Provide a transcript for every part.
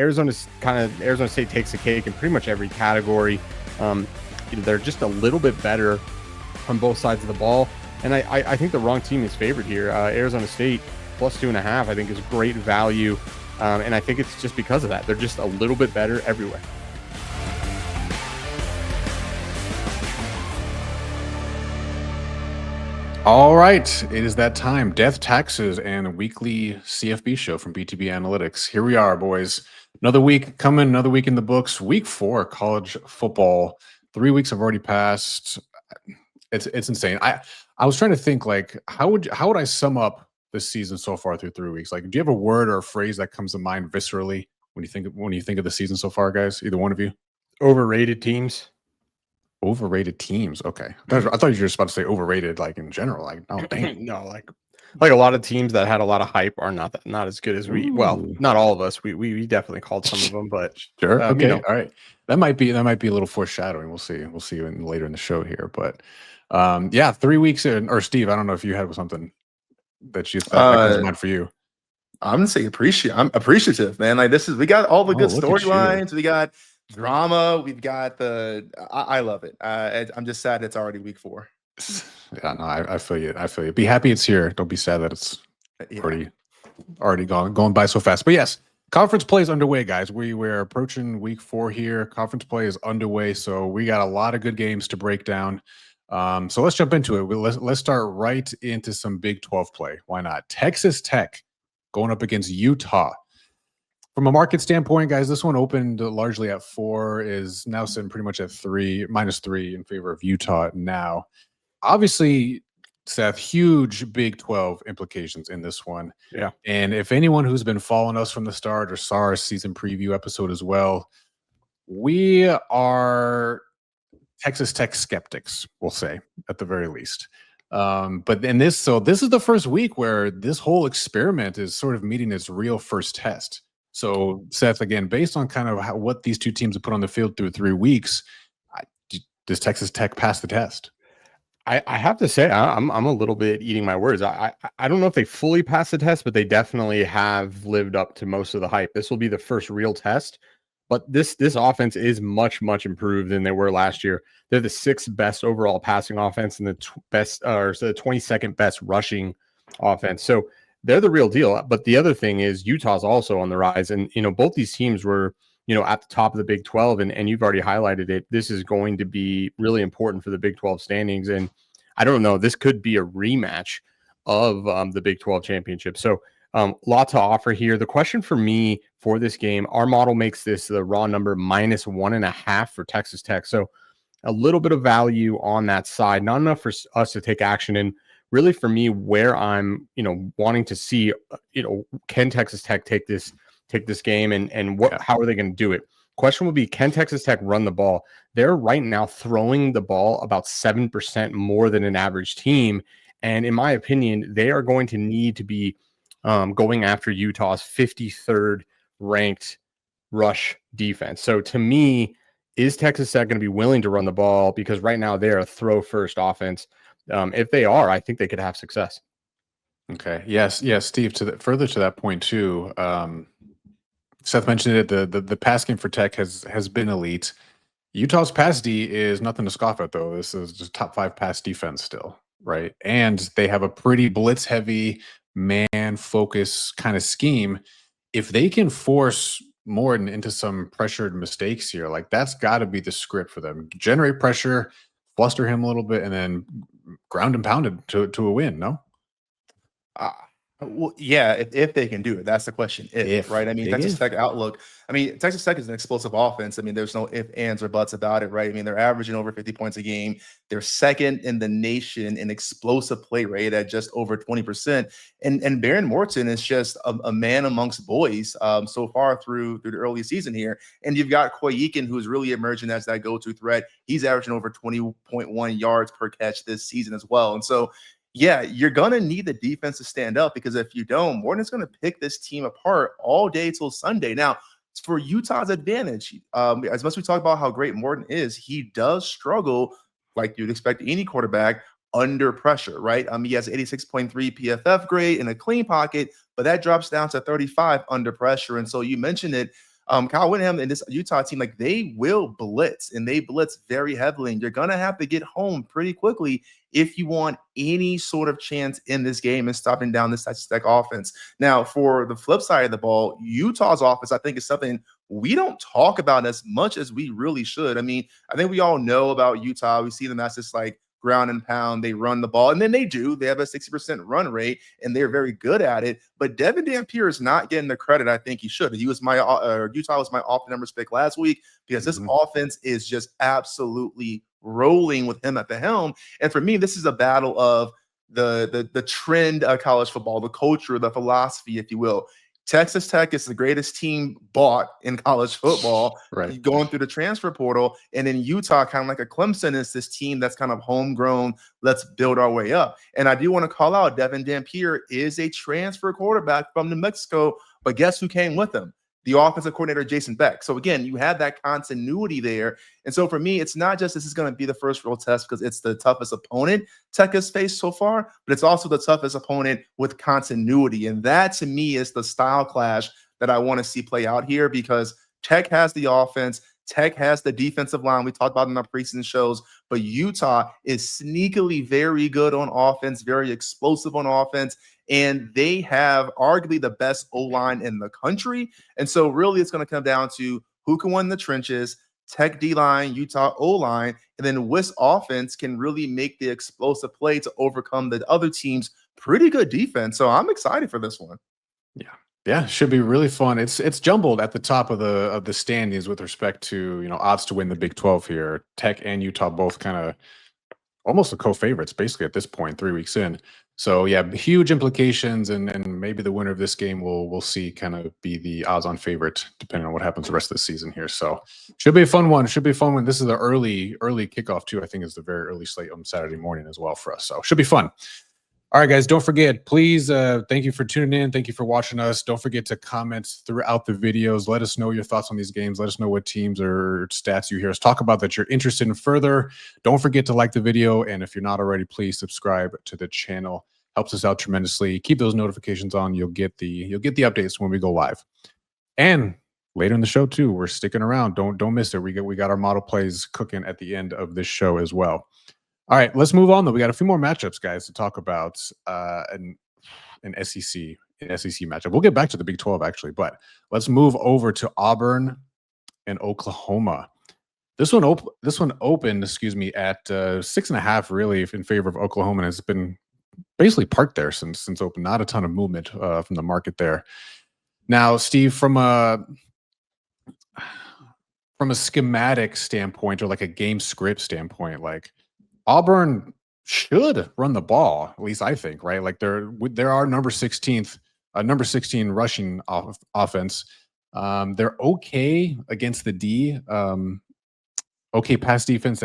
Arizona State takes the cake in pretty much every category. They're just a little bit better on both sides of the ball. And I think the wrong team is favored here. Arizona State plus 2.5, I think, is great value. And I think it's just because of that. They're just a little bit better everywhere. All right, it is that time. Death, taxes, and a weekly CFB show from BTB Analytics. Here we are, boys. Another week coming, another week in the books. Week 4, college football. 3 weeks have already passed. It's insane. I was trying to think, like, how would I sum up this season so far through 3 weeks? Like, do you have a word or a phrase that comes to mind viscerally when you think of the season so far, guys? Either one of you? Overrated teams. Overrated teams. Okay. I thought you were just about to say overrated, like in general. Like, oh dang. No, like a lot of teams that had a lot of hype are not as good as we. Well, not all of us. We definitely called some of them, but sure. Okay. All right. That might be a little foreshadowing. We'll see. We'll see later in the show here. But yeah, 3 weeks in. Or Steve, I don't know if you had something that you thought that comes to mind for you. I'm gonna say I'm appreciative, man. Like we got all the good storylines. We got drama. We've got I love it. I'm just sad it's already week 4. Yeah, no, I feel you. I feel you. Be happy it's here. Don't be sad that it's already going by so fast. But yes, conference play is underway, guys. We're approaching week 4 here. Conference play is underway, so we got a lot of good games to break down. So let's jump into it. Let's start right into some Big 12 play. Why not? Texas Tech going up against Utah. From a market standpoint, guys, this one opened largely at 4, is now sitting pretty much at -3 in favor of Utah now. Obviously, Seth, huge Big 12 implications in this one. Yeah. And if anyone who's been following us from the start or saw our season preview episode as well, we are Texas Tech skeptics, we'll say, at the very least. But in this is the first week where this whole experiment is sort of meeting its real first test. So, Seth, again, based on kind of what these two teams have put on the field through 3 weeks, does Texas Tech pass the test? I have to say I'm a little bit eating my words. I don't know if they fully passed the test, but they definitely have lived up to most of the hype. This will be the first real test, but this offense is much improved than they were last year. They're the 6th best overall passing offense and the 22nd best rushing offense. So they're the real deal. But the other thing is Utah's also on the rise, and both these teams were at the top of the Big 12, and you've already highlighted it. This is going to be really important for the Big 12 standings, and I don't know, this could be a rematch of the Big 12 championship. So lot to offer here. The question for me for this game, our model makes this the raw number -1.5 for Texas Tech. So a little bit of value on that side, not enough for us to take action. And really for me, where I'm, wanting to see, can Texas Tech take this game and how are they going to do it? Question will be, can Texas Tech run the ball? They're right now throwing the ball about 7% more than an average team. And in my opinion, they are going to need to be going after Utah's 53rd ranked rush defense. So to me, is Texas Tech going to be willing to run the ball? Because right now they're a throw first offense. If they are, I think they could have success. Okay. Yes, Steve, further to that point too, Seth mentioned it, the pass game for Tech has been elite. Utah's pass D is nothing to scoff at, though. This is just top 5 pass defense still, right? And they have a pretty blitz heavy man focus kind of scheme. If they can force Morton into some pressured mistakes here, like that's got to be the script for them. Generate pressure, fluster him a little bit, and then ground and pound it to a win. No. Well, yeah, if they can do it, that's the question. If right? I mean, Texas Tech outlook. I mean, Texas Tech is an explosive offense. I mean, there's no ifs, ands, or buts about it, right? I mean, they're averaging over 50 points a game. They're 2nd in the nation in explosive play rate at just over 20%. And Baron Morton is just a man amongst boys so far through the early season here. And you've got Koy Eakin, who's really emerging as that go-to threat. He's averaging over 20.1 yards per catch this season as well. And so, yeah, you're going to need the defense to stand up, because if you don't, Morton's going to pick this team apart all day till Sunday. Now, for Utah's advantage, as much as we talk about how great Morton is, he does struggle, like you'd expect any quarterback, under pressure, right? He has 86.3 PFF grade in a clean pocket, but that drops down to 35 under pressure. And so you mentioned it. Kyle Whittingham and this Utah team, like they will blitz and they blitz very heavily. And you're going to have to get home pretty quickly if you want any sort of chance in this game and stopping down this Texas Tech offense. Now, for the flip side of the ball, Utah's offense, I think, is something we don't talk about as much as we really should. I mean, I think we all know about Utah. We see them as this like ground and pound. They run the ball, and then they do. They have a 60% run rate, and they're very good at it. But Devin Dampier is not getting the credit I think he should. He was my Utah was my off the numbers pick last week because this offense is just absolutely rolling with him at the helm. And for me, this is a battle of the trend of college football, the culture, the philosophy, if you will. Texas Tech is the greatest team bought in college football, right, going through the transfer portal. And then Utah, kind of like a Clemson, is this team that's kind of homegrown. Let's build our way up. And I do want to call out Devin Dampier is a transfer quarterback from New Mexico, but guess who came with him? The offensive coordinator, Jason Beck. So again, you have that continuity there. And so for me, it's not just this is going to be the first real test because it's the toughest opponent Tech has faced so far, but it's also the toughest opponent with continuity. And that to me is the style clash that I want to see play out here because Tech has the offense. Tech has the defensive line we talked about in our preseason shows, but Utah is sneakily very good on offense, very explosive on offense, and they have arguably the best O-line in the country. And so really it's going to come down to who can win the trenches, Tech D-line, Utah O-line, and then Wisp offense can really make the explosive play to overcome the other team's pretty good defense. So I'm excited for this one. Yeah, should be really fun. It's jumbled at the top of the standings with respect to, odds to win the Big 12 here. Tech and Utah both kind of almost the co-favorites basically at this point, 3 weeks in. So yeah, huge implications, and maybe the winner of this game we'll see kind of be the odds-on favorite depending on what happens the rest of the season here. So should be a fun one. Should be a fun one. This is the early kickoff too. I think it's the very early slate on Saturday morning as well for us. So should be fun. All right, guys, don't forget, please, thank you for tuning in. Thank you for watching us. Don't forget to comment throughout the videos. Let us know your thoughts on these games. Let us know what teams or stats you hear us talk about that you're interested in further. Don't forget to like the video. And if you're not already, please subscribe to the channel. Helps us out tremendously. Keep those notifications on. You'll get the updates when we go live. And later in the show, too, we're sticking around. Don't miss it. We got our model plays cooking at the end of this show as well. All right, let's move on, though. We got a few more matchups, guys, to talk about an SEC matchup. We'll get back to the Big 12, actually, but let's move over to Auburn and Oklahoma. This one opened, at 6.5, really, in favor of Oklahoma, and it's been basically parked there since open. Not a ton of movement from the market there. Now, Steve, from a schematic standpoint or like a game script standpoint, like Auburn should run the ball, at least I think, right? Like they're our number 16 rushing offense. They're okay against the D. Okay pass defense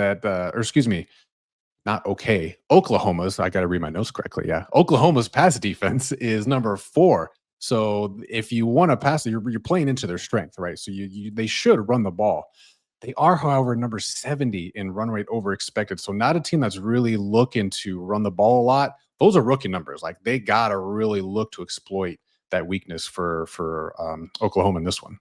not okay. Oklahoma's, I got to read my notes correctly. Yeah. Oklahoma's pass defense is number 4. So if you want to pass, you're playing into their strength, right? So they should run the ball. They are, however, number 70 in run rate over expected. So not a team that's really looking to run the ball a lot. Those are rookie numbers. Like they got to really look to exploit that weakness for Oklahoma in this one.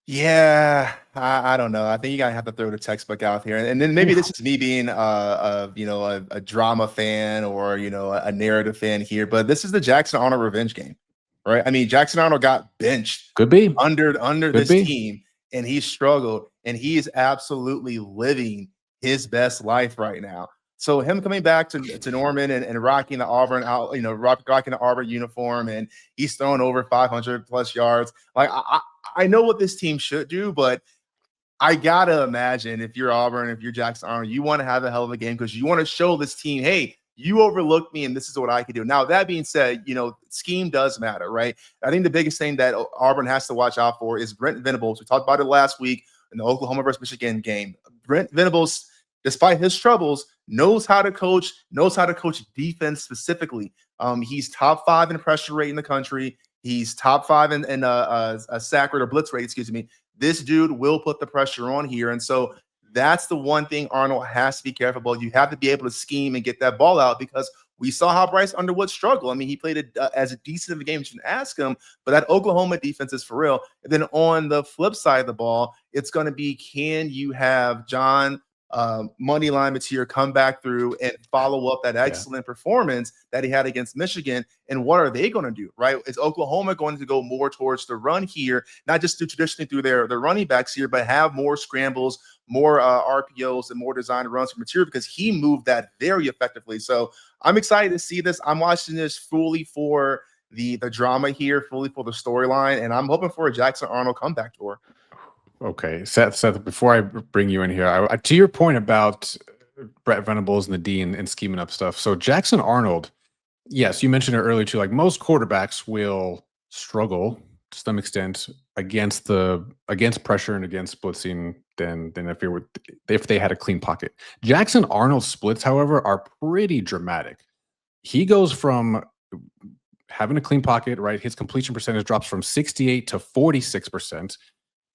Yeah, I don't know. I think you gotta have to throw the textbook out here, and then maybe this is me being a drama fan or a narrative fan here, but this is the Jackson Arnold revenge game, right? I mean, Jackson Arnold got benched, could be under this team, and he struggled, and he is absolutely living his best life right now. So him coming back to Norman and rocking the Auburn out, rocking the Auburn uniform, and he's throwing over 500 plus yards. Like I know what this team should do, but I gotta imagine if you're Auburn, if you're Jackson Arnold, you want to have a hell of a game because you want to show this team, hey, you overlooked me and this is what I can do. Now, that being said, scheme does matter, right? I think the biggest thing that Auburn has to watch out for is Brent Venables. We talked about it last week in the Oklahoma versus Michigan game. Brent Venables, despite his troubles, knows how to coach defense specifically. He's top 5 in pressure rate in the country. He's top 5 in a sack rate or blitz rate, excuse me. This dude will put the pressure on here. And so that's the one thing Arnold has to be careful about. You have to be able to scheme and get that ball out because We saw how Bryce Underwood struggled. I mean, he played as a decent of a game as you can ask him, but that Oklahoma defense is for real. And then on the flip side of the ball, it's going to be, can you have John Moneyline Mateer come back through and follow up that excellent performance that he had against Michigan? And what are they going to do, right? Is Oklahoma going to go more towards the run here, not just traditionally through their running backs here, but have more scrambles, more RPOs, and more designed runs for Mateer, because he moved that very effectively. So I'm excited to see this. I'm watching this fully for the drama here, fully for the storyline, and I'm hoping for a Jackson Arnold comeback tour. Okay, Seth, before I bring you in here, I to your point about Brett Venables and the D and scheming up stuff. So Jackson Arnold, yes, you mentioned it earlier too. Like, most quarterbacks will struggle to some extent against pressure and against blitzing than if they had a clean pocket. Jackson Arnold's splits, however, are pretty dramatic. He goes from having a clean pocket, right? His completion percentage drops from 68 to 46%.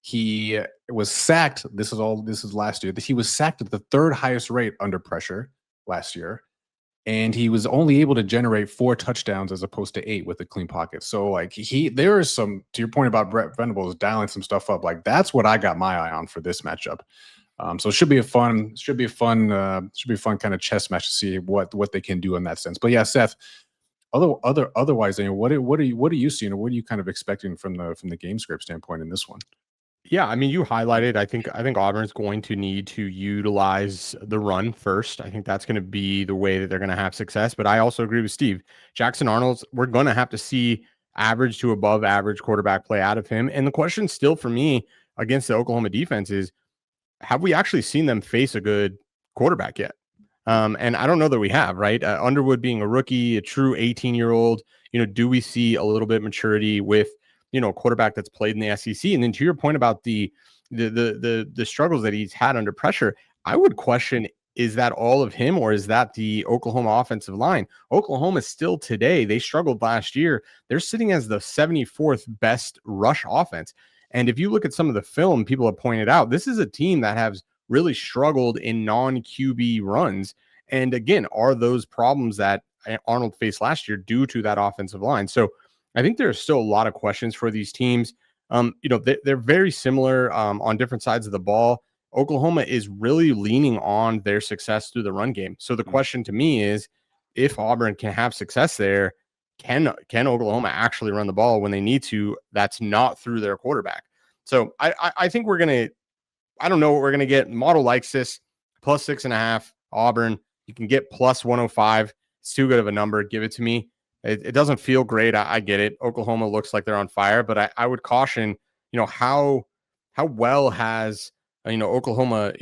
He was sacked. This is last year. He was sacked at the third highest rate under pressure last year. And he was only able to generate 4 touchdowns as opposed to 8 with a clean pocket. So like there is some, to your point about Brett Venables dialing some stuff up. Like, that's what I got my eye on for this matchup. So it should be a fun kind of chess match to see what they can do in that sense. But yeah, Seth, otherwise, what are you seeing, or what are you kind of expecting from the game script standpoint in this one? Yeah, I mean, you highlighted, I think Auburn's going to need to utilize the run first. I think that's going to be the way that they're going to have success. But I also agree with Steve. Jackson Arnold's, we're going to have to see average to above average quarterback play out of him. And the question still for me against the Oklahoma defense is, have we actually seen them face a good quarterback yet? And I don't know that we have, right? Underwood being a rookie, a true 18-year-old, do we see a little bit maturity with a quarterback that's played in the SEC? And then to your point about the struggles that he's had under pressure, I would question, is that all of him, or is that the Oklahoma offensive line? Oklahoma still today, they struggled last year. They're sitting as the 74th best rush offense. And if you look at some of the film, people have pointed out, this is a team that has really struggled in non-QB runs. And again, are those problems that Arnold faced last year due to that offensive line? So I think there's still a lot of questions for these teams. They're very similar on different sides of the ball. Oklahoma is really leaning on their success through the run game. So the question to me is, if Auburn can have success there, can Oklahoma actually run the ball when they need to? That's not through their quarterback. So I think we're going to, I don't know what we're going to get. Model likes this, plus 6.5 Auburn. You can get plus 105. It's too good of a number. Give it to me. It doesn't feel great. I get it. Oklahoma looks like they're on fire, but I would caution, how well has, Oklahoma,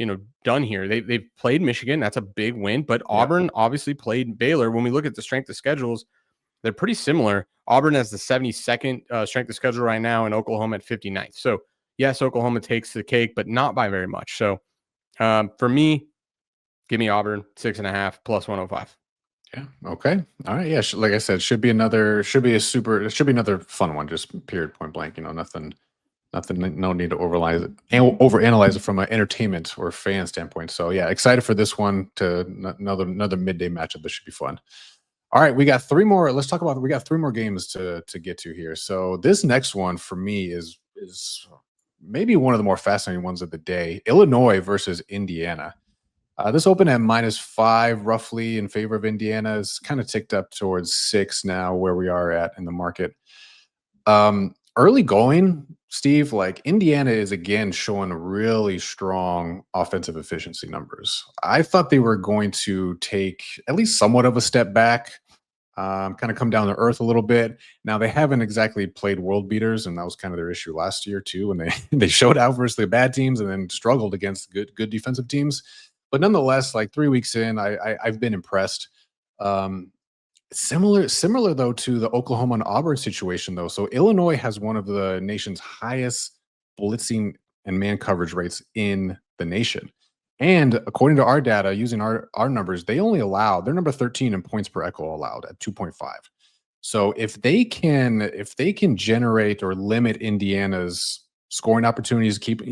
done here. They've played Michigan. That's a big win, but Auburn obviously played Baylor. When we look at the strength of schedules, they're pretty similar. Auburn has the 72nd strength of schedule right now, and Oklahoma at 59th. So yes, Oklahoma takes the cake, but not by very much. So for me, give me Auburn 6.5 plus 105. Yeah. Okay. All right. Yeah. Like I said, should be another fun one. Just period, point blank. Nothing. No need to overanalyze it from an entertainment or fan standpoint. So yeah, excited for this one. To another midday matchup. This should be fun. All right, we got 3 more. Let's talk about. We got 3 more games to get to here. So this next one for me is maybe one of the more fascinating ones of the day. Illinois versus Indiana. This opened at -5 roughly in favor of Indiana. It's kind of ticked up towards 6 now, where we are at in the market. Early going, Steve, like, Indiana is again showing really strong offensive efficiency numbers. I thought they were going to take at least somewhat of a step back, kind of come down to earth a little bit. Now, they haven't exactly played world beaters, and that was kind of their issue last year too, when they showed out versus the bad teams and then struggled against good defensive teams. But nonetheless, like 3 weeks in, I've been impressed. Similar though to the Oklahoma and Auburn situation though. So Illinois has one of the nation's highest blitzing and man coverage rates in the nation. And according to our data, using our numbers, they're number 13 in points per echo allowed at 2.5. So if they can generate or limit Indiana's scoring opportunities, keep,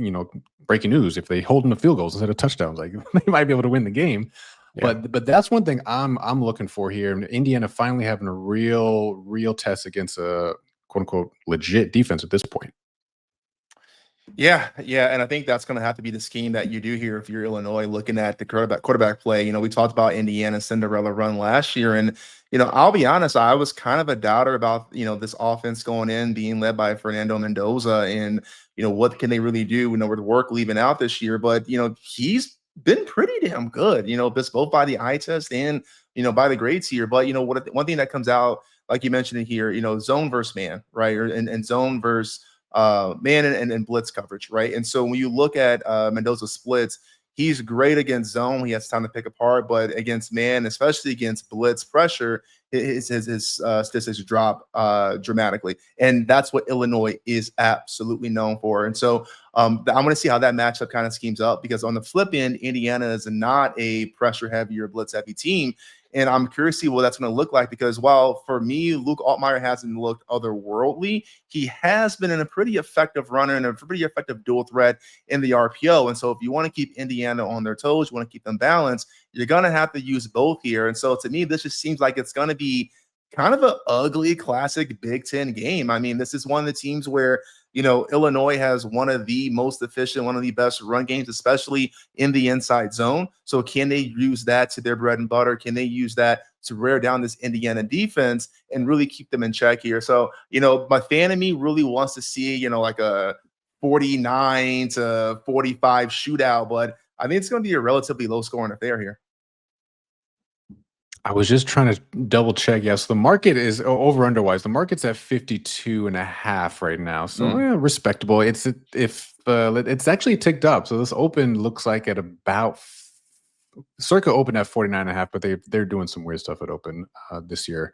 breaking news, if they hold them to field goals instead of touchdowns, like, they might be able to win the game. Yeah. But that's one thing I'm looking for here. Indiana finally having a real test against a quote unquote legit defense at this point. Yeah, and I think that's going to have to be the scheme that you do here if you're Illinois. Looking at the quarterback play, we talked about Indiana's Cinderella run last year, and I'll be honest, I was kind of a doubter about this offense going in being led by Fernando Mendoza, and what can they really do? With work leaving out this year, but he's been pretty damn good. Both by the eye test and by the grades here. But one thing that comes out, like you mentioned in here, zone versus man, right, and zone versus man and blitz coverage, right? And so when you look at Mendoza splits, he's great against zone. He has time to pick apart, but against man, especially against blitz pressure, his statistics drop dramatically. And that's what Illinois is absolutely known for. And so I'm going to see how that matchup kind of schemes up, because on the flip end, Indiana is not a pressure heavy or blitz heavy team. And I'm curious to see what that's going to look like, because while for me, Luke Altmaier hasn't looked otherworldly, he has been in a pretty effective runner and a pretty effective dual threat in the RPO. And so if you want to keep Indiana on their toes, you want to keep them balanced, you're going to have to use both here. And so to me, this just seems like it's going to be kind of an ugly classic Big Ten game. I mean, this is one of the teams where Illinois has one of the most efficient, one of the best run games, especially in the inside zone. So can they use that to their bread and butter? Can they use that to wear down this Indiana defense and really keep them in check here? So, my fan of me really wants to see, like a 49 to 45 shootout, but I think it's going to be a relatively low scoring affair here. I was just trying to double check. Yes, the market is over underwise. The market's at 52.5 right now. So respectable. It's actually ticked up. So this open looks like at about circa open at 49.5, but they're doing some weird stuff at open this year.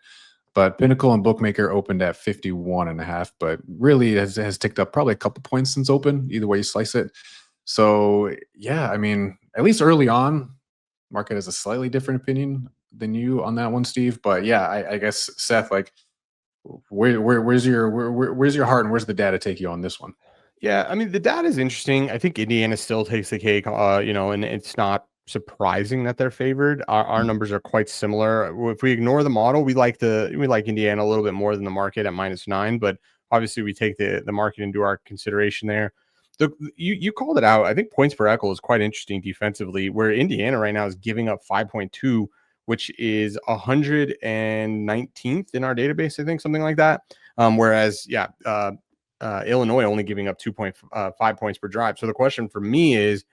But Pinnacle and Bookmaker opened at 51.5, but really has ticked up probably a couple points since open, either way you slice it. So yeah, I mean, at least early on, market has a slightly different opinion than you on that one, Steve. But yeah, I guess Seth, like, where's your heart and where's the data take you on this one? Yeah, I mean, the data is interesting. I think Indiana still takes the cake, and it's not surprising that they're favored. Our numbers are quite similar. If we ignore the model, we like Indiana a little bit more than the market at -9, but obviously we take the market into our consideration there. You called it out. I think points per equal is quite interesting defensively, where Indiana right now is giving up 5.2, which is 119th in our database, I think, something like that. Whereas, Illinois only giving up 2.5 points per drive. So the question for me is,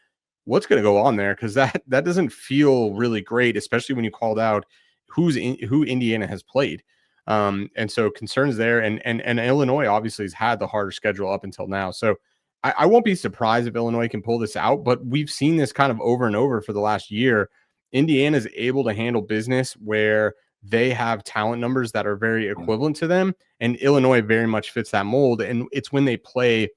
what's going to go on there? Because that doesn't feel really great, especially when you called out who Indiana has played. And so concerns there. And Illinois obviously has had the harder schedule up until now. So I won't be surprised if Illinois can pull this out, but we've seen this kind of over and over for the last year. Indiana is able to handle business where they have talent numbers that are very equivalent to them, and Illinois very much fits that mold. And it's when they play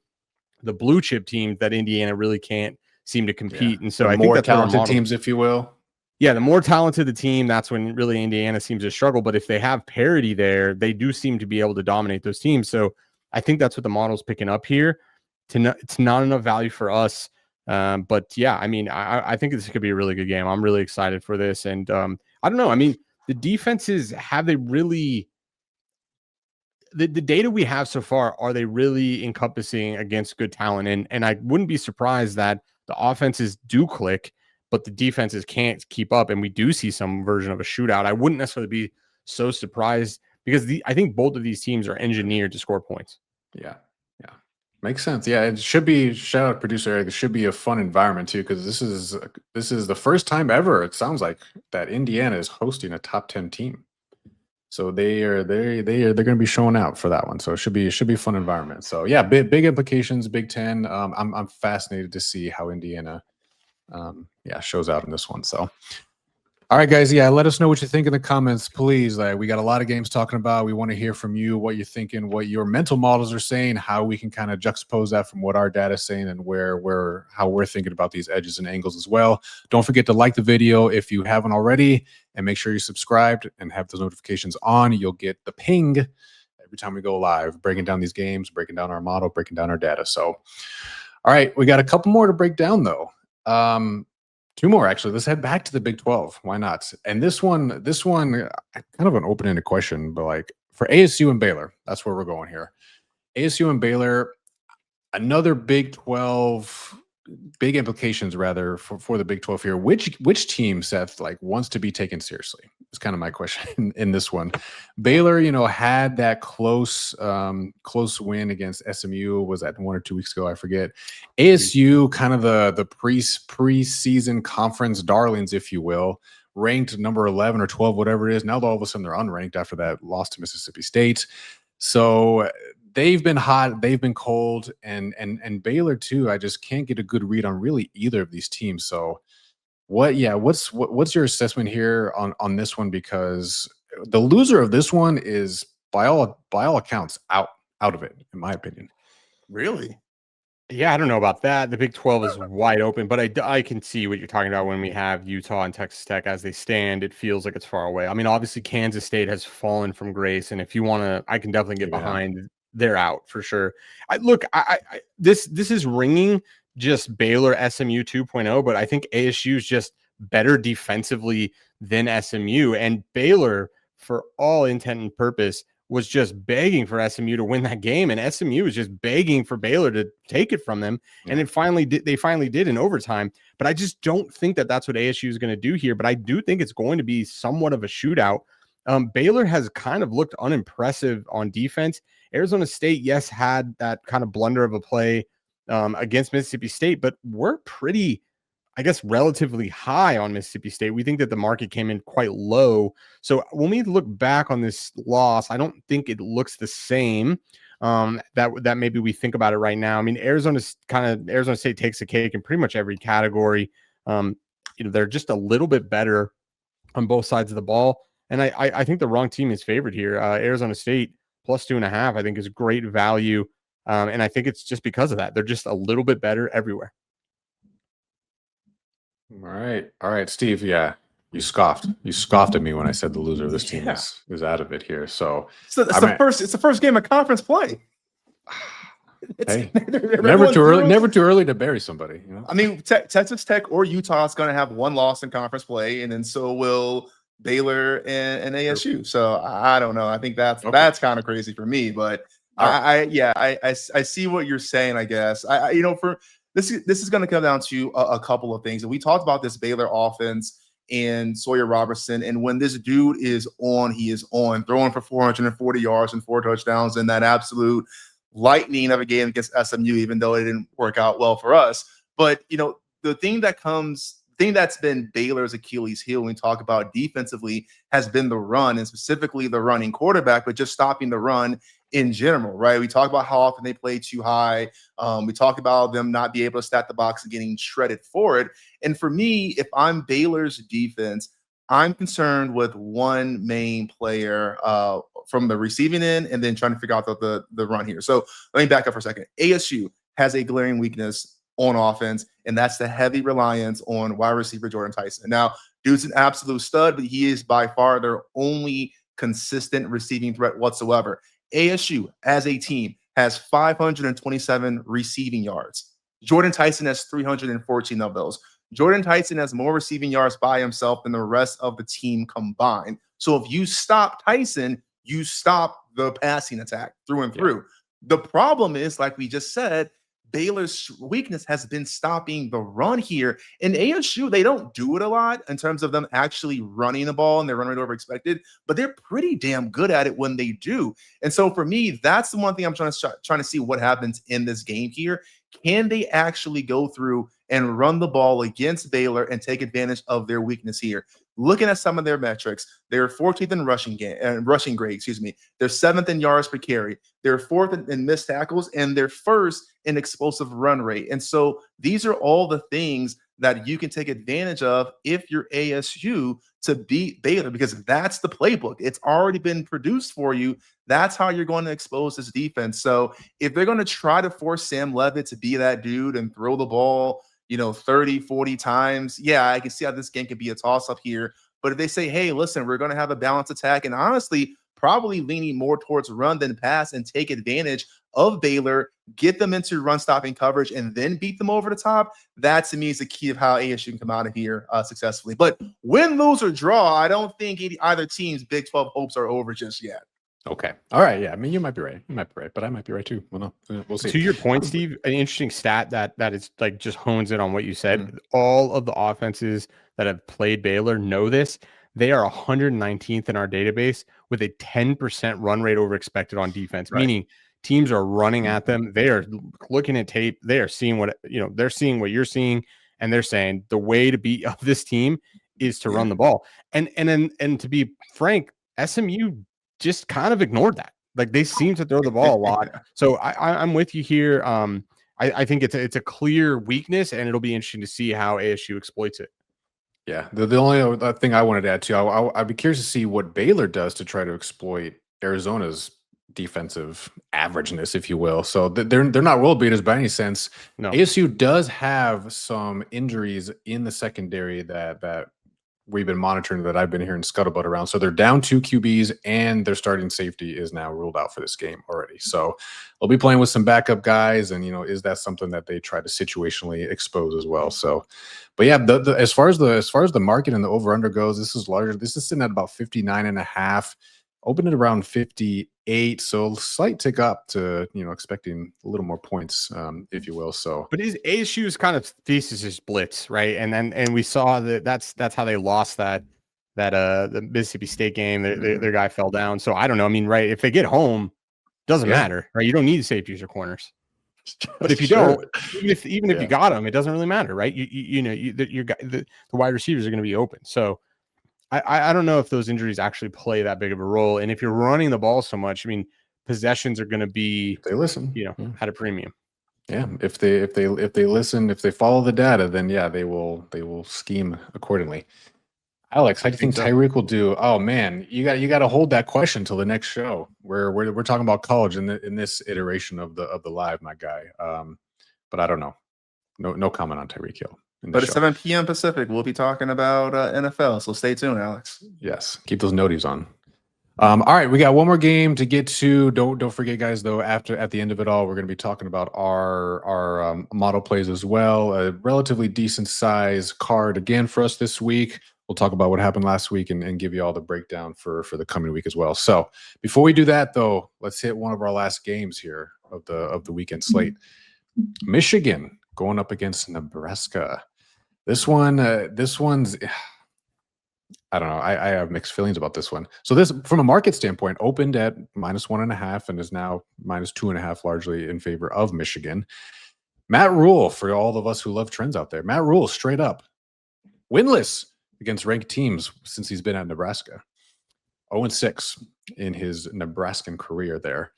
the blue chip teams that Indiana really can't seem to compete. Yeah. And so I think that's talented teams, if you will. Yeah, the more talented the team, that's when really Indiana seems to struggle. But if they have parity there, they do seem to be able to dominate those teams. So I think that's what the model's picking up here. It's not enough value for us. But yeah, I mean, I think this could be a really good game. I'm really excited for this. And I don't know. I mean, the defenses, have they really, the data we have so far, are they really encompassing against good talent? And I wouldn't be surprised that the offenses do click, but the defenses can't keep up. And we do see some version of a shootout. I wouldn't necessarily be so surprised, because I think both of these teams are engineered to score points. Yeah. Makes sense. Yeah, it should be, shout out producer Eric, it should be a fun environment too, because this is the first time ever, it sounds like, that Indiana is hosting a top 10 team. So they're going to be showing out for that one. So it should be a fun environment. So yeah, big implications, Big Ten. I'm fascinated to see how Indiana shows out in this one. So all right, guys. Yeah, let us know what you think in the comments, please. We got a lot of games talking about. We want to hear from you, what you're thinking, what your mental models are saying, how we can kind of juxtapose that from what our data is saying, and how we're thinking about these edges and angles as well. Don't forget to like the video if you haven't already, and make sure you're subscribed and have those notifications on. You'll get the ping every time we go live, breaking down these games, breaking down our model, breaking down our data. So, all right, we got a couple more to break down though. Two more, actually. Let's head back to the Big 12. Why not? And this one, kind of an open-ended question, but like for ASU and Baylor, that's where we're going here. ASU and Baylor, another Big 12, big implications rather for the Big 12 here. Which team, Seth, like wants to be taken seriously? Is kind of my question in this one. Baylor, had that close win against SMU. Was that 1 or 2 weeks ago? I forget. ASU, kind of the preseason conference darlings, if you will, ranked number 11 or 12, whatever it is. Now all of a sudden they're unranked after that loss to Mississippi State. So they've been hot, they've been cold, and Baylor too. I just can't get a good read on really either of these teams. So what's your assessment here on this one? Because the loser of this one is by all accounts out of it, in my opinion. Really? Yeah, I don't know about that. The Big 12 is wide open, but I can see what you're talking about when we have Utah and Texas Tech as they stand. It feels like it's far away. I mean, obviously Kansas State has fallen from grace, and if you want to, I can definitely get behind. They're out for sure. This is ringing just Baylor SMU 2.0, but I think ASU is just better defensively than SMU, and Baylor, for all intent and purpose, was just begging for SMU to win that game, and SMU was just begging for Baylor to take it from them, and it finally did. They finally did in overtime. But I just don't think that that's what ASU is going to do here. But I do think it's going to be somewhat of a shootout. Baylor has kind of looked unimpressive on defense. Arizona State, yes, had that kind of blunder of a play against Mississippi State, but we're pretty, I guess, relatively high on Mississippi State. We think that the market came in quite low. So when we look back on this loss, I don't think it looks the same that maybe we think about it right now. I mean, Arizona State takes a cake in pretty much every category. They're just a little bit better on both sides of the ball. And I think the wrong team is favored here. Arizona State plus 2.5, I think, is great value. And I think it's just because of that. They're just a little bit better everywhere. All right, Steve. Yeah, you scoffed at me when I said the loser of this team is out of it here. So it's the first game of conference play. Never too early to bury somebody. I mean, Texas Tech or Utah is going to have one loss in conference play, and then so will Baylor and ASU. So I don't know. I think that's kind of crazy for me, but I see what you're saying. I guess for this is going to come down to a couple of things, and we talked about this Baylor offense and Sawyer Robertson. And when this dude is on, he is on, throwing for 440 yards and 4 touchdowns in that absolute lightning of a game against SMU, even though it didn't work out well for us. But the thing that's been Baylor's Achilles heel when we talk about defensively has been the run, and specifically the running quarterback, but just stopping the run in general, right? We talk about how often they play too high. We talk about them not be able to stack the box and getting shredded for it. And for me, if I'm Baylor's defense, I'm concerned with one main player from the receiving end and then trying to figure out the run here. So let me back up for a second. ASU has a glaring weakness on offense, and that's the heavy reliance on wide receiver Jordan Tyson. Now, dude's an absolute stud, but he is by far their only consistent receiving threat whatsoever. ASU, as a team, has 527 receiving yards. Jordan Tyson has 314 of those. Jordan Tyson has more receiving yards by himself than the rest of the team combined. So if you stop Tyson, you stop the passing attack through and through. The problem is, like we just said, Baylor's weakness has been stopping the run here. In ASU, they don't do it a lot in terms of them actually running the ball, and they're running it over expected, but they're pretty damn good at it when they do. And so for me, that's the one thing I'm trying to see what happens in this game here. Can they actually go through and run the ball against Baylor and take advantage of their weakness here? Looking at some of their metrics, they're 14th in rushing grade, They're 7th in yards per carry. They're 4th in missed tackles, and they're 1st in explosive run rate. And so these are all the things that you can take advantage of if you're ASU to beat Baylor, because that's the playbook. It's already been produced for you. That's how you're going to expose this defense. So if they're going to try to force Sam Levitt to be that dude and throw the ball 30, 40 times, I can see how this game could be a toss-up here. But if they say, hey, listen, we're going to have a balanced attack, and honestly, probably leaning more towards run than pass and take advantage of Baylor get them into run stopping coverage, and then beat them over the top. That to me is the key of how ASU can come out of here successfully. But win, lose, or draw, I don't think either team's Big 12 hopes are over just yet. Okay. All right. Yeah. I mean, you might be right. You might be right, but I might be right too. Well, no, we'll see. To your point, Steve, an interesting stat that is like just hones in on what you said. All of the offenses that have played Baylor know this. They are 119th in our database with a 10% run rate over expected on defense, meaning teams are running at them. They are looking at tape. They are seeing they're seeing what you're seeing, and they're saying the way to beat up this team is to run the ball. And to be frank, SMU just kind of ignored that. Like they seem to throw the ball a lot. So I'm with you here. I think it's a clear weakness, and it'll be interesting to see how ASU exploits it. Yeah. The only other thing I wanted to add too, I'd be curious to see what Baylor does to try to exploit Arizona's defensive averageness, if you will. So they're not world beaters by any sense. No. ASU does have some injuries in the secondary that we've been monitoring, that I've been hearing scuttlebutt around. So they're down 2 QBs, and their starting safety is now ruled out for this game already. So they'll be playing with some backup guys, and is that something that they try to situationally expose as well? So, but yeah, as far as the market and the over under goes, this is larger. This is sitting at about 59.5, opened at around 58. So slight tick up to expecting a little more points, if you will. So, but is ASU's kind of thesis is blitz, right? And we saw that's how they lost that the Mississippi State game. Their guy fell down. So I don't know. I mean, right? If they get home, doesn't matter, right? You don't need safeties or corners. But if you don't, even if you got them, it doesn't really matter, right? The wide receivers are going to be open. So I don't know if those injuries actually play that big of a role. And if you're running the ball so much, I mean, possessions are going to be at a premium. Yeah, if they listen, if they follow the data, then they will scheme accordingly. Alex, how do you think Tyreek will do? Oh man, you got to hold that question till the next show. We're talking about college in this iteration of the live, my guy. But I don't know. No comment on Tyreek Hill. But at 7 p.m. Pacific, we'll be talking about NFL. So stay tuned, Alex. Yes, keep those noties on. All right, we got one more game to get to. Don't forget, guys. Though at the end of it all, we're going to be talking about our model plays as well. A relatively decent size card again for us this week. We'll talk about what happened last week and give you all the breakdown for the coming week as well. So before we do that, though, let's hit one of our last games here of the weekend slate. Michigan going up against Nebraska. This one's I don't know. I have mixed feelings about this one. So this, from a market standpoint, opened at -1.5 and is now -2.5, largely in favor of Michigan. Matt Rule, for all of us who love trends out there, Matt Rule straight up winless against ranked teams since he's been at Nebraska. 0-6 in his Nebraskan career there.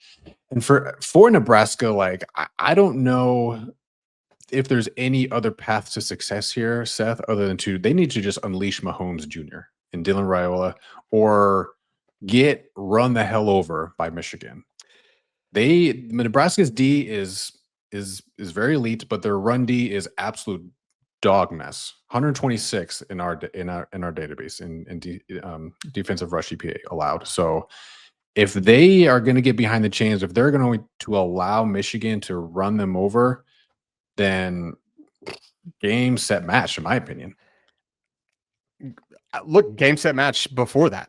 And for Nebraska, like I don't know if there's any other path to success here, Seth, other than they need to just unleash Mahomes Jr. and Dylan Raiola, or get run the hell over by Michigan. Nebraska's D is very elite, but their run D is absolute dog mess. 126 in our database in defensive rush EPA allowed. So if they are going to get behind the chains, if they're going to allow Michigan to run them over, then game, set, match, in my opinion. Look, game, set, match before that.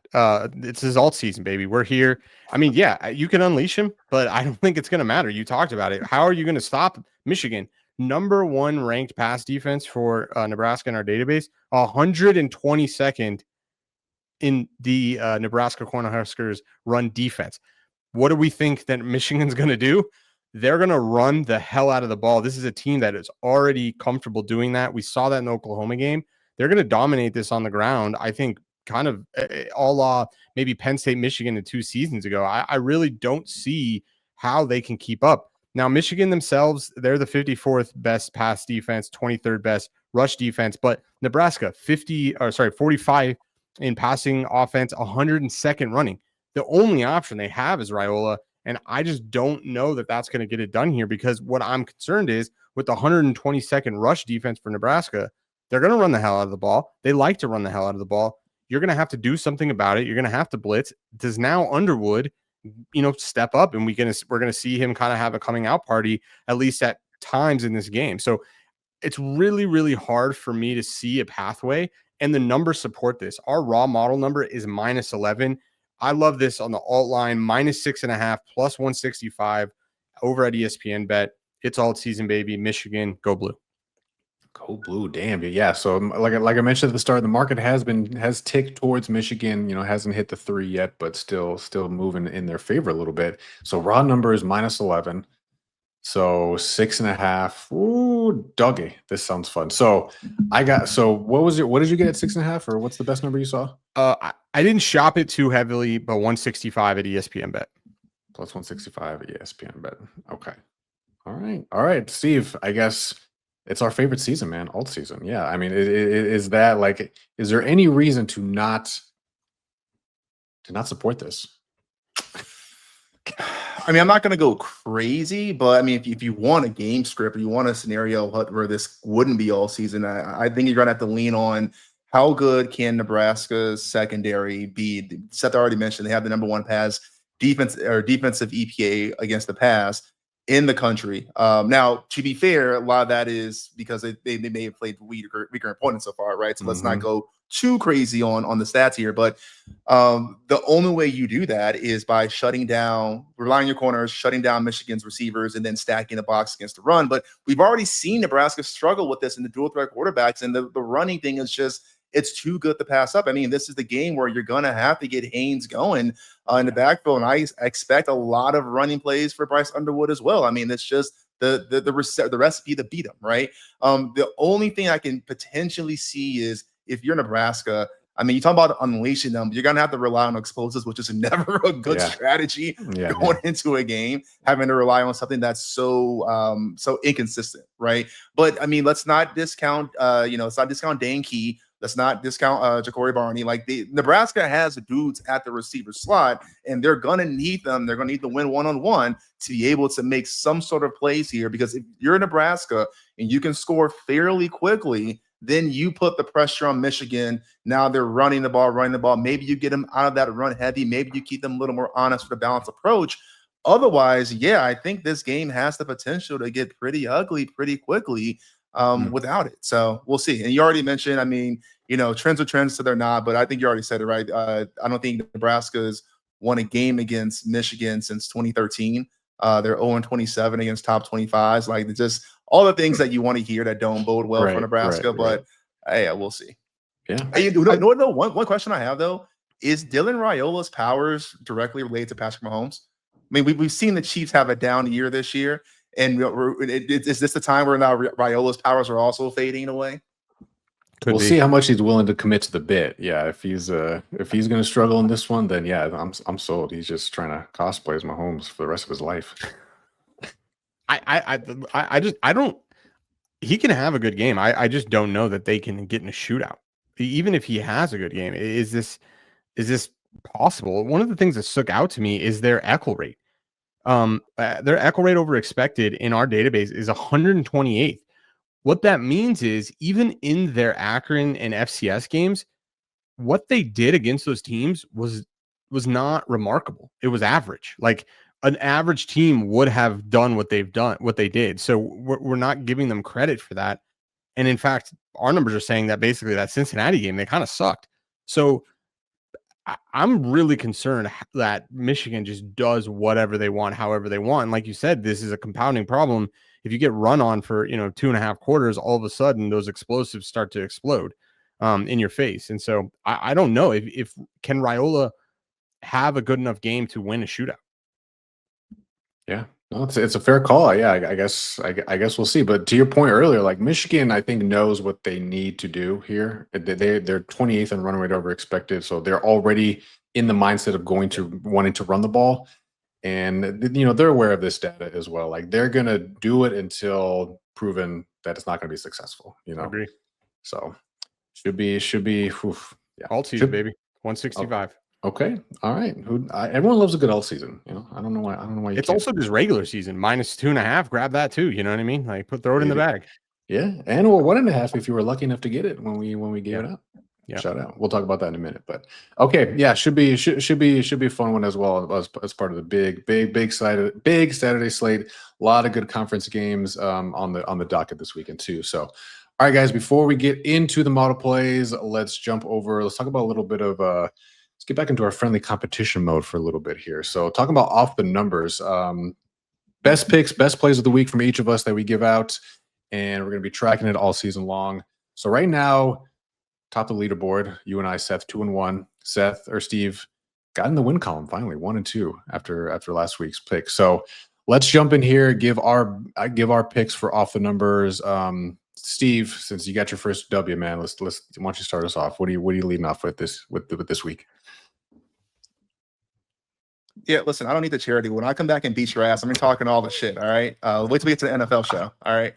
It's his alt season, baby. We're here. I mean, yeah, you can unleash him, but I don't think it's going to matter. You talked about it. How are you going to stop Michigan? #1 ranked pass defense for Nebraska in our database, 122nd in the Nebraska Cornhuskers run defense. What do we think that Michigan's going to do? They're going to run the hell out of the ball. This is a team that is already comfortable doing that. We saw that in the Oklahoma game. They're going to dominate this on the ground. I think kind of a la maybe Penn State, Michigan 2 seasons ago. I really don't see how they can keep up. Now, Michigan themselves, they're the 54th best pass defense, 23rd best rush defense, but Nebraska 45 in passing offense, 102nd running. The only option they have is Raiola. And I just don't know that that's going to get it done here, because what I'm concerned is with the 122nd rush defense for Nebraska, they're going to run the hell out of the ball. They like to run the hell out of the ball. You're going to have to do something about it. You're going to have to blitz. Does now Underwood step up, and we're gonna see him kind of have a coming out party at least at times in this game. So it's really, really hard for me to see a pathway, and the numbers support this. Our raw model number is -11. I love this on the alt line, -6.5, +165 over at ESPN Bet. It's alt season, baby. Michigan, go blue. Go blue, damn. Yeah. So like I mentioned at the start, the market has ticked towards Michigan. Hasn't hit the 3 yet, but still moving in their favor a little bit. So raw number is -11. So 6.5. Ooh, doggy. This sounds fun. So what was it? What did you get at 6.5, or what's the best number you saw? I didn't shop it too heavily, but 165 at ESPN Bet. +165 at ESPN Bet. Okay. All right. Steve, I guess it's our favorite season, man. Alt season. Yeah. I mean, is there any reason to not support this? I mean, I'm not going to go crazy, but I mean, if you want a game script or you want a scenario where this wouldn't be all season, I think you're going to have to lean on how good can Nebraska's secondary be. Seth already mentioned they have the #1 pass defensive EPA against the pass in the country. Now, to be fair, a lot of that is because they may have played weaker opponents so far, right? So let's not go too crazy on the stats here, but the only way you do that is by relying on your corners, shutting down Michigan's receivers, and then stacking the box against the run. But we've already seen Nebraska struggle with this in the dual threat quarterbacks, and the running thing is just, it's too good to pass up. I mean, this is the game where you're going to have to get Haynes going in the backfield, and I expect a lot of running plays for Bryce Underwood as well. I mean, it's just the recipe to beat him, right? The only thing I can potentially see is, if you're Nebraska, I mean, you talk about unleashing them, you're going to have to rely on explosives, which is never a good strategy going into a game, having to rely on something that's so inconsistent, right? But I mean, let's not discount, Dane Key. Let's not discount Ja'Cory Barney. Like, Nebraska has dudes at the receiver slot, and they're going to need them. They're going to need to win one-on-one to be able to make some sort of plays here, because if you're Nebraska and you can score fairly quickly, then you put the pressure on Michigan. Now they're running the ball. Maybe you get them out of that run heavy. Maybe you keep them a little more honest with a balanced approach. Otherwise, I think this game has the potential to get pretty ugly pretty quickly without it. So we'll see. And you already mentioned, I mean, trends are trends, so they're not. But I think you already said it right. I don't think Nebraska's won a game against Michigan since 2013. They're 0-27 against top 25s. Like, just all the things that you want to hear that don't bode well for Nebraska. But hey, we'll see. Yeah. One question I have, though, is Dylan Raiola's powers directly related to Patrick Mahomes? I mean, we've seen the Chiefs have a down year this year, and is this the time where now Raiola's powers are also fading away? We'll see how much he's willing to commit to the bit. Yeah, if he's going to struggle in this one, then I'm sold. He's just trying to cosplay as Mahomes for the rest of his life. I don't. He can have a good game. I just don't know that they can get in a shootout. Even if he has a good game, is this possible? One of the things that stuck out to me is their echo rate. Their echo rate over expected in our database is 128th. What that means is, even in their Akron and FCS games, what they did against those teams was not remarkable. It was average. Like, an average team would have done what they did. So we're not giving them credit for that. And in fact, our numbers are saying that basically that Cincinnati game, they kind of sucked. So I'm really concerned that Michigan just does whatever they want, however they want. And like you said, this is a compounding problem. If you get run on for 2.5 quarters, all of a sudden those explosives start to explode in your face. And so I don't know if can Raiola have a good enough game to win a shootout. Yeah, no, it's a fair call. Yeah, I guess we'll see. But to your point earlier, like, Michigan, I think, knows what they need to do here. They're 28th in run rate over expected, so they're already in the mindset of wanting to run the ball, and they're aware of this data as well. Like, they're gonna do it until proven that it's not gonna be successful. Agree. So should be. All season, baby. 165. Okay. All right. Everyone loves a good all season. I don't know why. It's also just regular season -2.5. Grab that too. You know what I mean? Like, throw it in the bag. Yeah, and or 1.5 if you were lucky enough to get it when we gave it out. Yeah. Shout out. We'll talk about that in a minute. But okay, yeah, should be a fun one as well as part of the big Saturday slate. A lot of good conference games on the docket this weekend too. So, all right, guys, before we get into the model plays, let's jump over. Let's talk about a little bit of let's get back into our friendly competition mode for a little bit here. So, talking about off the numbers, best picks, best plays of the week from each of us that we give out, and we're going to be tracking it all season long. So right now, top of the leaderboard, you and I, Seth, 2-1. Seth or Steve got in the win column finally, 1-2 after last week's pick. So let's jump in here. Give our picks for off the numbers. Steve, since you got your first W, man, let's why don't you start us off? What are you leading off with this week? Yeah, listen, I don't need the charity. When I come back and beat your ass, I'm talking all the shit. All right. Wait till we get to the NFL show. All right.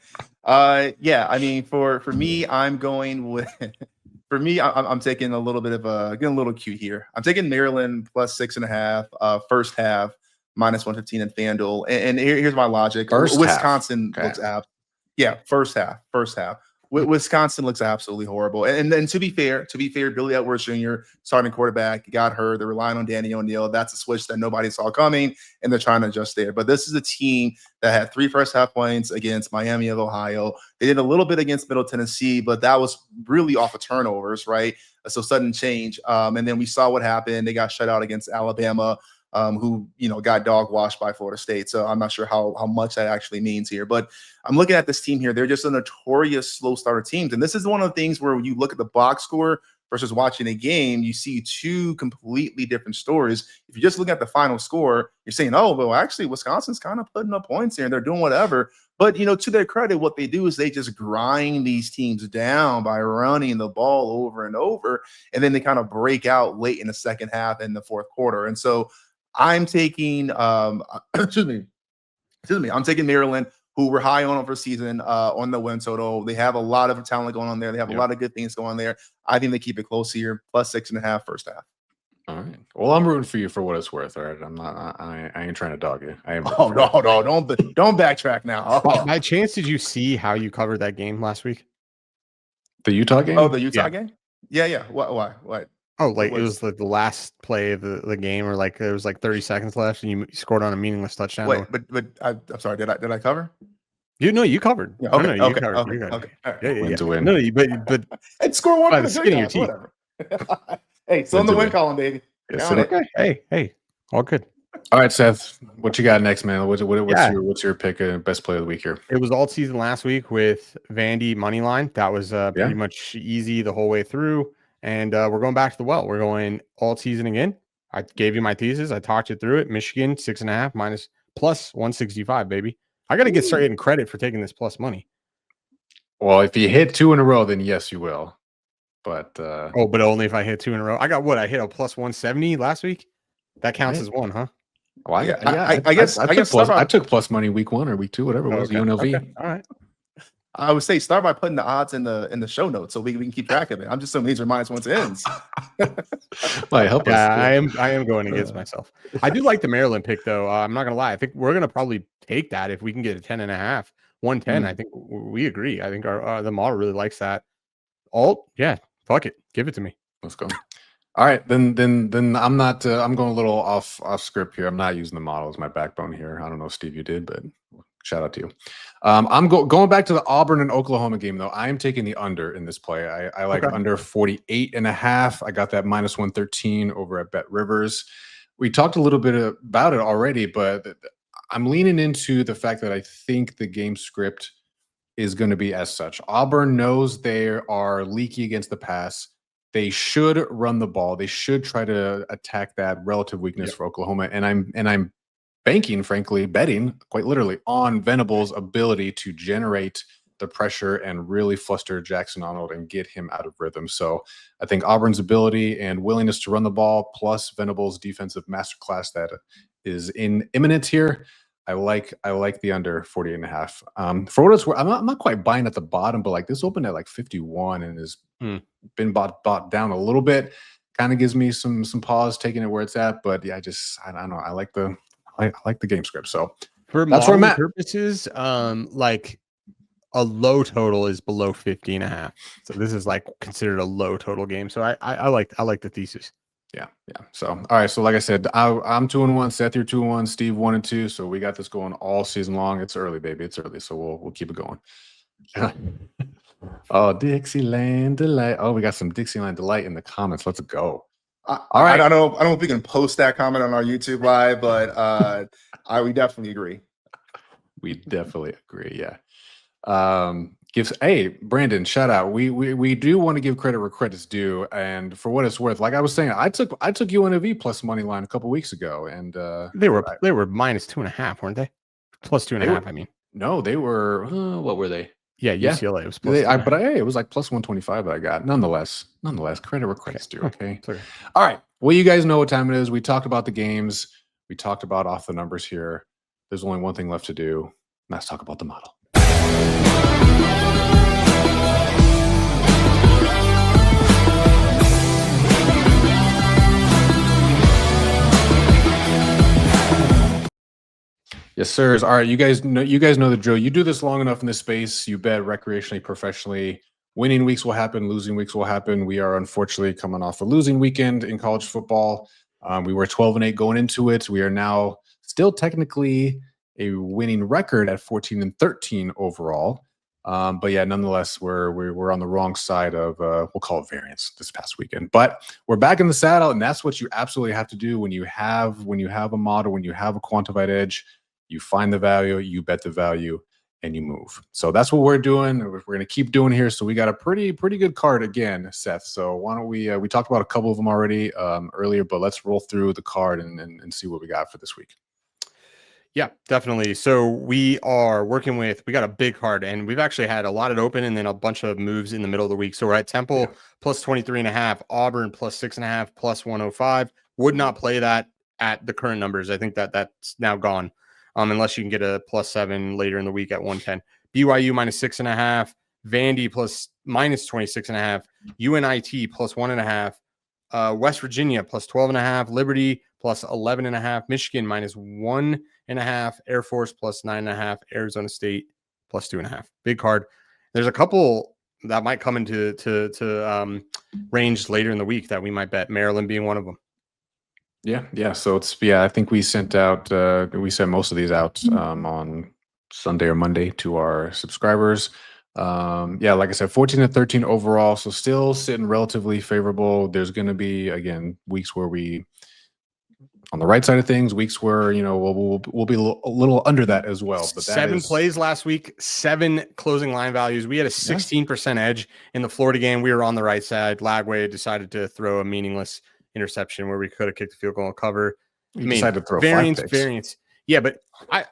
Yeah, I mean, for me, I'm going with for me, I'm taking a little bit of getting a little cute here. I'm taking Maryland plus 6.5, first half, minus 115 in FanDuel. And here's my logic. Wisconsin looks first half. Wisconsin looks absolutely horrible. And then to be fair, Billy Edwards Jr., starting quarterback, got hurt. They're relying on Danny O'Neal. That's a switch that nobody saw coming, and they're trying to adjust there. But this is a team that had 3 first half points against Miami of Ohio. They did a little bit against Middle Tennessee, but that was really off of turnovers, right? So sudden change. And then we saw what happened. They got shut out against Alabama. Who got dog washed by Florida State. So I'm not sure how much that actually means here. But I'm looking at this team here. They're just a notorious slow starter teams. And this is one of the things where when you look at the box score versus watching a game, you see 2 completely different stories. If you just look at the final score, you're saying, oh, well, actually, Wisconsin's kind of putting up points here and they're doing whatever. But, to their credit, what they do is they just grind these teams down by running the ball over and over. And then they kind of break out late in the second half and the fourth quarter. And so I'm taking I'm taking Maryland, who we're high on for season on the win total. They have a lot of talent going on there. They have a lot of good things going on there. I think they keep it close here, plus 6.5 first half. All right. Well, I'm rooting for you for what it's worth. All right. I'm not. I ain't trying to dog you. I am. Oh no! Don't backtrack now. By chance, did you see how you covered that game last week? The Utah game? Oh, the Utah game? Yeah. What? Oh, like it was like the last play of the game, or like there was like 30 seconds left, and you scored on a meaningless touchdown. Wait, but I'm sorry. Did I cover? You covered. Yeah, okay, you okay, covered. Okay. All right. Yeah. Win to win. No, but and score one by for the skin of your teeth. Whatever. Hey, still in the win column, baby. Yes, okay. Hey, all good. All right, Seth, what you got next, man? What's your pick? Best play of the week here? It was all season last week with Vandy money line. That was pretty much easy the whole way through. And we're going back to the well. We're going all season again. I gave you my thesis. I talked you through it. Michigan 6.5 minus plus 165, baby. I got to start getting credit for taking this plus money. Well, if you hit 2 in a row, then yes, you will. But but only if I hit 2 in a row. I got what? I hit a plus 170 last week. That counts as one, huh? Well, I guess I took plus money week 1 or week 2, whatever it was. UNLV. Okay. All right. I would say start by putting the odds in the show notes so we can keep track of it. I'm just assuming these are minus once it ends. Might help us. I am going against myself. I do like the Maryland pick though. I'm not gonna lie. I think we're gonna probably take that if we can get a 10.5, 110. I think we agree. I think the model really likes that. Fuck it, give it to me. Let's go. All right, then I'm not. I'm going a little off script here. I'm not using the model as my backbone here. I don't know if Steve you did, but shout out to you. I'm going back to the Auburn and Oklahoma game though. I am taking the under in this play. I like under 48.5. I got that minus 113 over at Bet Rivers. We talked a little bit about it already, but I'm leaning into the fact that I think the game script is going to be as such. Auburn knows they are leaky against the pass. They should run the ball. They should try to attack that relative weakness for Oklahoma. And I'm betting quite literally on Venable's ability to generate the pressure and really fluster Jackson Arnold and get him out of rhythm. So I think Auburn's ability and willingness to run the ball plus Venable's defensive masterclass that is imminent here. I like the under 48.5. For what it's worth, I'm not quite buying at the bottom, but like this opened at like 51 and has been bought down a little bit. Kind of gives me some pause taking it where it's at, but yeah, I don't know. I like the game script. So for that's where I'm at. Purposes, like a low total is below 50.5. So this is like considered a low total game. So I like the thesis. Yeah. So all right. So like I said, I'm 2-1. Seth, you're 2-1. Steve 1-2. So we got this going all season long. It's early, baby. It's early. So we'll keep it going. Oh, Dixieland Delight. Oh, we got some Dixieland Delight in the comments. Let's go. All right. I don't know if we can post that comment on our YouTube live, but we definitely agree. We definitely agree. Yeah. Hey, Brandon, shout out. We do want to give credit where credit's due, and for what it's worth, like I was saying, I took UNLV plus money line a couple weeks ago, and they were -2.5, weren't they? +2.5. I mean, no, they were. What were they? Yeah, UCLA was plus. It was like plus 125 that I got. Nonetheless, credit where credit's due. Okay. All right. Well, you guys know what time it is. We talked about the games. We talked about off the numbers here. There's only one thing left to do. And let's talk about the model. Yes, sirs. All right, you guys know the drill. You do this long enough in this space, you bet recreationally, professionally. Winning weeks will happen, losing weeks will happen. We are unfortunately coming off a losing weekend in college football. We were 12-8 going into it. We are now still technically a winning record at 14-13 overall. But yeah, nonetheless, we're on the wrong side of we'll call it variance this past weekend. But we're back in the saddle, and that's what you absolutely have to do when you have a model, when you have a quantified edge. You find the value, you bet the value, and you move. So that's what we're doing. We're going to keep doing here. So we got a pretty good card again, Seth. So why don't we talked about a couple of them already earlier, but let's roll through the card and see what we got for this week. Yeah, definitely. So we are working we got a big card, and we've actually had a lot of open and then a bunch of moves in the middle of the week. So we're at Temple plus 23.5, Auburn plus 6.5, plus 105. Would not play that at the current numbers. I think that's now gone. Unless you can get a +7 later in the week at 110. BYU -6.5, Vandy plus -26.5, UNIT plus 1.5, West Virginia plus 12.5, Liberty plus 11.5, Michigan -1.5, Air Force plus 9.5, Arizona State plus 2.5. Big card. There's a couple that might come into range later in the week that we might bet. Maryland being one of them. Yeah. So I think we sent most of these out on Sunday or Monday to our subscribers. Like I said, 14-13 overall. So still sitting relatively favorable. There's going to be, again, weeks where we on the right side of things, weeks where, we'll be a little under that as well. But 7 plays last week, 7 closing line values. We had a 16% edge in the Florida game. We were on the right side. Lagway decided to throw a meaningless interception where we could have kicked the field goal and cover. Decided to throw variance. Yeah, but I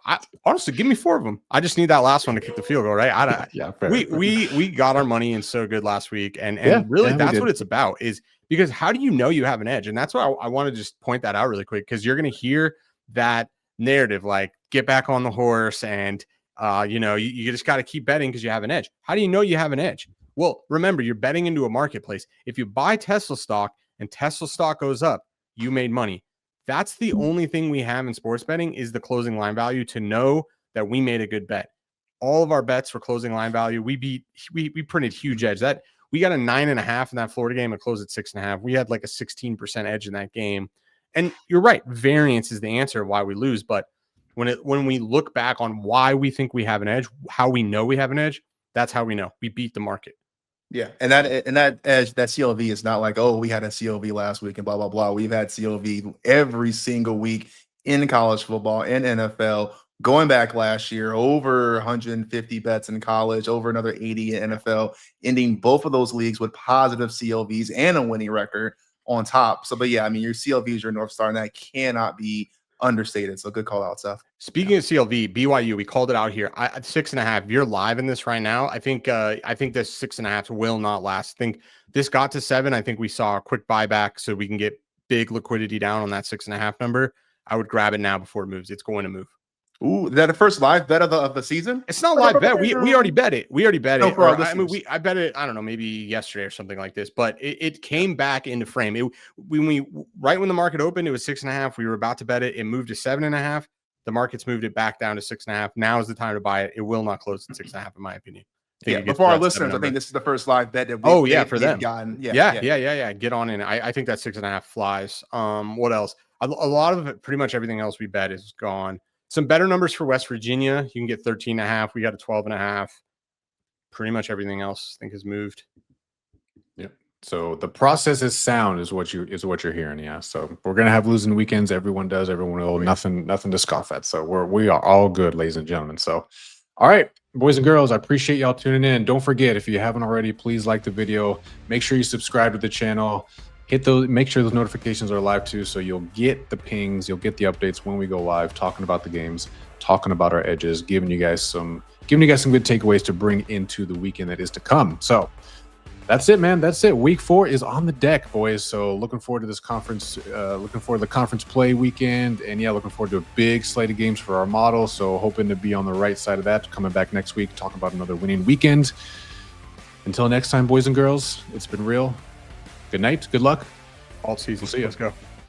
honestly, give me 4 of them. I just need that last one to kick the field goal, right? Fair. We got our money in so good last week, and really that's what it's about. Is because how do you know you have an edge? And that's why I want to just point that out really quick, because you're going to hear that narrative like get back on the horse, and you just got to keep betting because you have an edge. How do you know you have an edge? Well, remember, you're betting into a marketplace. If you buy Tesla stock and Tesla stock goes up, you made money. That's the only thing we have in sports betting is the closing line value to know that we made a good bet. All of our bets were closing line value. We printed huge edge. That we got a 9.5 in that Florida game and closed at 6.5. We had like a 16% edge in that game. And you're right, variance is the answer why we lose. But when we look back on why we think we have an edge, how we know we have an edge, that's how we know we beat the market. Yeah, and that edge, that CLV is not like, oh, we had a CLV last week and blah blah blah. We've had CLV every single week in college football and NFL. Going back last year, over 150 bets in college, over another 80 in NFL, ending both of those leagues with positive CLVs and a winning record on top. So, but yeah, I mean, your CLV is your North Star, and that cannot be understated. So good call out, Seth. Speaking of CLV, BYU, we called it out here. 6.5. You're live in this right now. I think this 6.5 will not last. I think this got to 7. I think we saw a quick buyback so we can get big liquidity down on that 6.5 number. I would grab it now before it moves. It's going to move. Ooh, is that the first live bet of the season? It's not live bet. We already bet it. I bet it. I don't know, maybe yesterday or something like this. But it came back into frame. Right when the market opened, it was 6.5. We were about to bet it. It moved to 7.5. The market's moved it back down to 6.5. Now is the time to buy it. It will not close at 6.5, in my opinion. Yeah, but for our listeners, I think this is the first live bet that for them. Gotten. Yeah. Get on in. I think that 6.5 flies. What else? A lot of it, pretty much everything else we bet is gone. Some better numbers for West Virginia. You can get 13.5. We got a 12.5. Pretty much everything else I think has moved. Yeah. So the process is sound is what you're hearing. Yeah. So we're gonna have losing weekends. Everyone does. Everyone will. Nothing to scoff at. So we are all good, ladies and gentlemen. So, all right, boys and girls, I appreciate y'all tuning in. Don't forget, if you haven't already, please like the video. Make sure you subscribe to the channel. Make sure those notifications are live too, so you'll get the pings, you'll get the updates when we go live, talking about the games, talking about our edges, giving you guys some good takeaways to bring into the weekend that is to come. So that's it, man. That's it. Week 4 is on the deck, boys. So looking forward to this conference, looking forward to the conference play weekend, and yeah, looking forward to a big slate of games for our model. So hoping to be on the right side of that, coming back next week, talking about another winning weekend. Until next time, boys and girls, it's been real. Good night. Good luck. All season. We'll see you. Let's go.